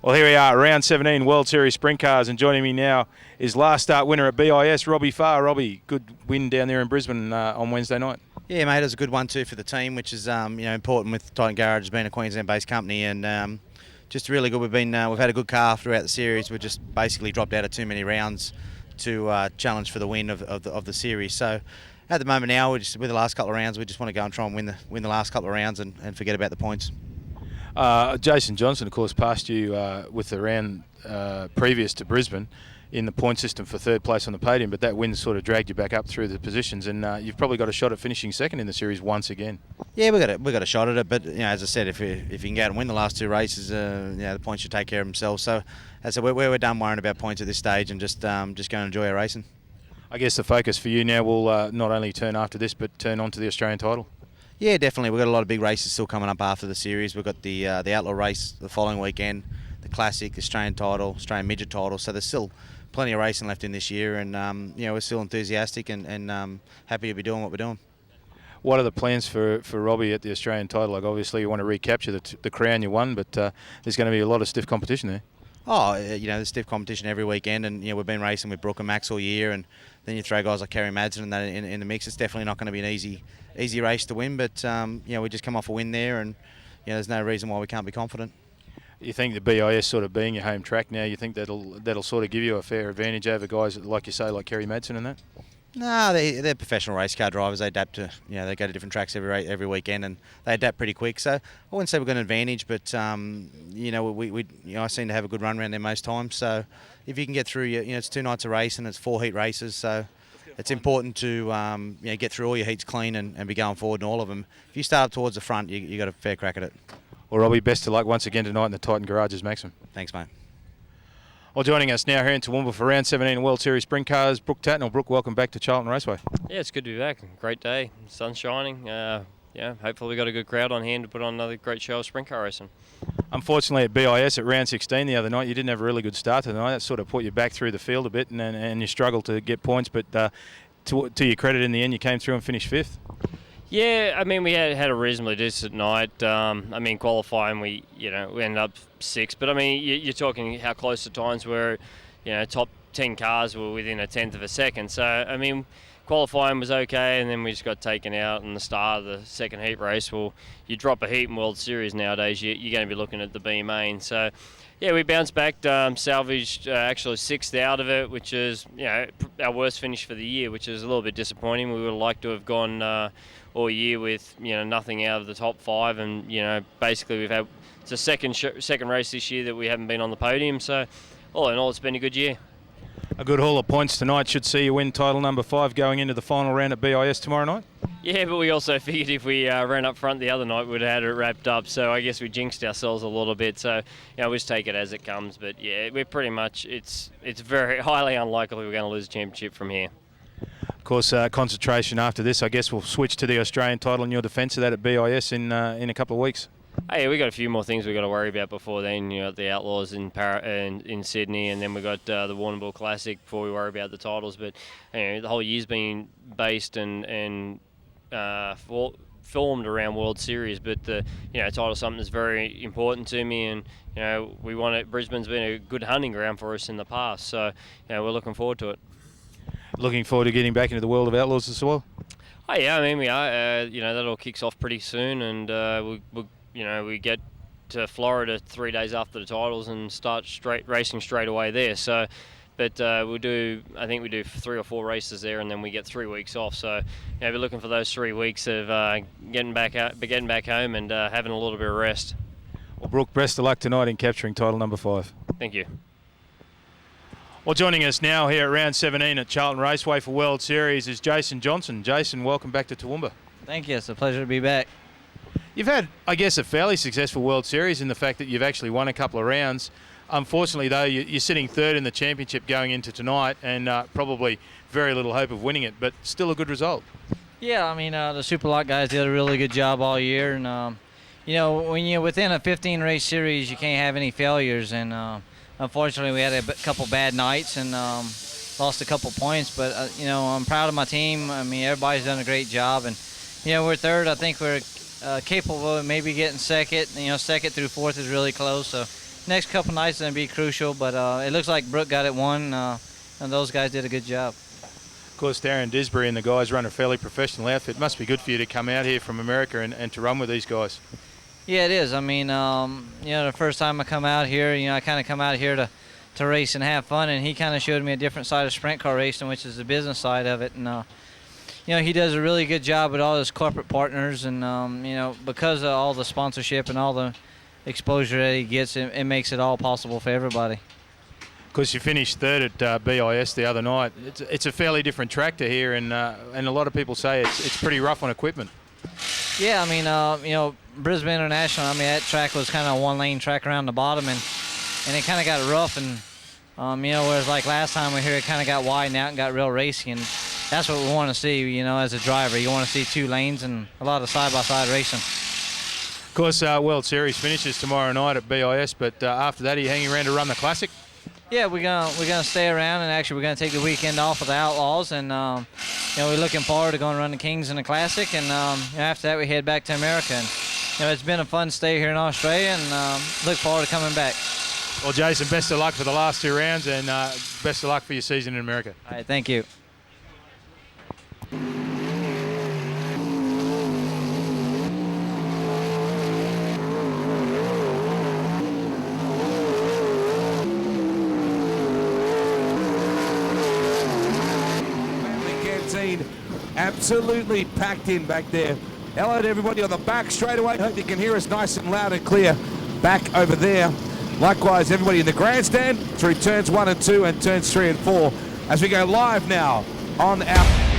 Well, here we are, round 17 World Series Sprint Cars, and joining me now is last start winner at BIS, Robbie Farr. Robbie, good win down there in Brisbane on Wednesday night. Yeah, mate, it was a good one too for the team, which is important with Titan Garage being a Queensland-based company, and just really good. We've had a good car throughout the series. We've just basically dropped out of too many rounds to challenge for the win of the series. So at the moment now, with the last couple of rounds, we just want to go and try and win the last couple of rounds and forget about the points. Jason Johnson, of course, passed you with the round previous to Brisbane in the point system for third place on the podium, but that win sort of dragged you back up through the positions, and you've probably got a shot at finishing second in the series once again. Yeah, we got a shot at it, but as I said, if you can go out and win the last two races, the points should take care of themselves. So, as I said, we're done worrying about points at this stage, and just go and enjoy our racing. I guess the focus for you now will not only turn after this, but turn on to the Australian title. Yeah, definitely. We've got a lot of big races still coming up after the series. We've got the Outlaw race the following weekend, the Classic, the Australian title, Australian Midget title. So there's still plenty of racing left in this year, and we're still enthusiastic and happy to be doing what we're doing. What are the plans for Robbie at the Australian title? Like, obviously you want to recapture the crown you won, but there's going to be a lot of stiff competition there. Oh, there's stiff competition every weekend, and we've been racing with Brooke and Max all year, and then you throw guys like Kerry Madsen and that in the mix. It's definitely not going to be an easy race to win, but we just come off a win there, and there's no reason why we can't be confident. You think the BIS sort of being your home track now, you think that'll sort of give you a fair advantage over guys like you say, like Kerry Madsen and that? No, they're professional race car drivers. They adapt to, they go to different tracks every weekend, and they adapt pretty quick. So I wouldn't say we've got an advantage, but I seem to have a good run around there most times. So if you can get through, it's 2 nights of race and it's 4 heat races. So it's important to get through all your heats clean and be going forward in all of them. If you start up towards the front, you got a fair crack at it. Well, Robbie, best of luck once again tonight in the Titan Garages Maxim. Thanks, mate. Well, joining us now here in Toowoomba for round 17 World Series Sprint Cars, Brooke Tatnell. Brooke, welcome back to Charlton Raceway. Yeah, it's good to be back. Great day. Sun's shining. Hopefully we've got a good crowd on hand to put on another great show of sprint car racing. Unfortunately at BIS at round 16 the other night, you didn't have a really good start to the night. That sort of put you back through the field a bit, and you struggled to get points, but to your credit, in the end you came through and finished 5th. Yeah, I mean, we had a reasonably decent night. Qualifying, we ended up 6th. But, I mean, you're talking how close the times were. Top 10 cars were within a tenth of a second. So, I mean, qualifying was okay, and then we just got taken out in the start of the second heat race. Well, you drop a heat in World Series nowadays, you're going to be looking at the B main. So, yeah, we bounced back, salvaged actually 6th out of it, which is our worst finish for the year, which is a little bit disappointing. We would have liked to have gone all year with nothing out of the top 5, and basically it's a second race this year that we haven't been on the podium. So all in all, it's been a good year. A good haul of points tonight should see you win title number 5 going into the final round at BIS tomorrow night. Yeah, but we also figured if we ran up front the other night, we'd have had it wrapped up. So I guess we jinxed ourselves a little bit. So we just take it as it comes. But yeah, we're pretty much it's very highly unlikely we're going to lose the championship from here. Of course, concentration after this, I guess we'll switch to the Australian title and your defence of that at BIS in a couple of weeks. Hey, we got a few more things we've got to worry about before then. The Outlaws in Sydney, and then we got the Warrnambool Classic before we worry about the titles. But the whole year's been based and formed around World Series. But the title is something that's very important to me, and we want it. Brisbane's been a good hunting ground for us in the past, so we're looking forward to it. Looking forward to getting back into the world of Outlaws as well. Oh yeah, I mean we are. That all kicks off pretty soon, and we get to Florida 3 days after the titles and start racing straight away there. So, but I think we do 3 or 4 races there, and then we get 3 weeks off. So, we're looking for those 3 weeks of getting back home and having a little bit of rest. Well, Brooke, best of luck tonight in capturing title number 5. Thank you. Well, joining us now here at round 17 at Charlton Raceway for World Series is Jason Johnson. Jason, welcome back to Toowoomba. Thank you. It's a pleasure to be back. You've had, I guess, a fairly successful World Series in the fact that you've actually won a couple of rounds. Unfortunately, though, you're sitting 3rd in the championship going into tonight, and probably very little hope of winning it, but still a good result. Yeah, I mean, the Superlot guys did a really good job all year, and when you're within a 15-race series, you can't have any failures, and unfortunately, we had a couple bad nights and lost a couple points, but I'm proud of my team. I mean, everybody's done a great job, and we're 3rd. I think we're capable of maybe getting 2nd. 2nd through 4th is really close, so next couple nights is going to be crucial, but it looks like Brooke got it won, and those guys did a good job. Of course, Darren Disbury and the guys run a fairly professional outfit. It must be good for you to come out here from America and to run with these guys. Yeah, it is. I mean, the first time I come out here, I kind of come out here to race and have fun, and he kind of showed me a different side of sprint car racing, which is the business side of it. And he does a really good job with all his corporate partners, and because of all the sponsorship and all the exposure that he gets, it makes it all possible for everybody. Of course, you finished third at BIS the other night. It's a fairly different track to here, and a lot of people say it's pretty rough on equipment. Yeah, I mean, Brisbane International, I mean, that track was kind of a one-lane track around the bottom, and it kind of got rough, and whereas like last time we here, it kind of got widened out and got real racy, and that's what we want to see, as a driver. You want to see 2 lanes and a lot of side-by-side racing. Of course, World Series finishes tomorrow night at BIS, but after that, are you hanging around to run the Classic? Yeah, we're gonna stay around, and actually we're gonna take the weekend off with the Outlaws, and we're looking forward to going to run the Kings in the Classic, and after that we head back to America. And it's been a fun stay here in Australia, and look forward to coming back. Well, Jason, best of luck for the last 2 rounds, and best of luck for your season in America. All right, thank you. Absolutely packed in back there. Hello to everybody on the back straight away. Hope you can hear us nice and loud and clear back over there. Likewise, everybody in the grandstand through turns 1 and 2 and turns 3 and 4 as we go live now on our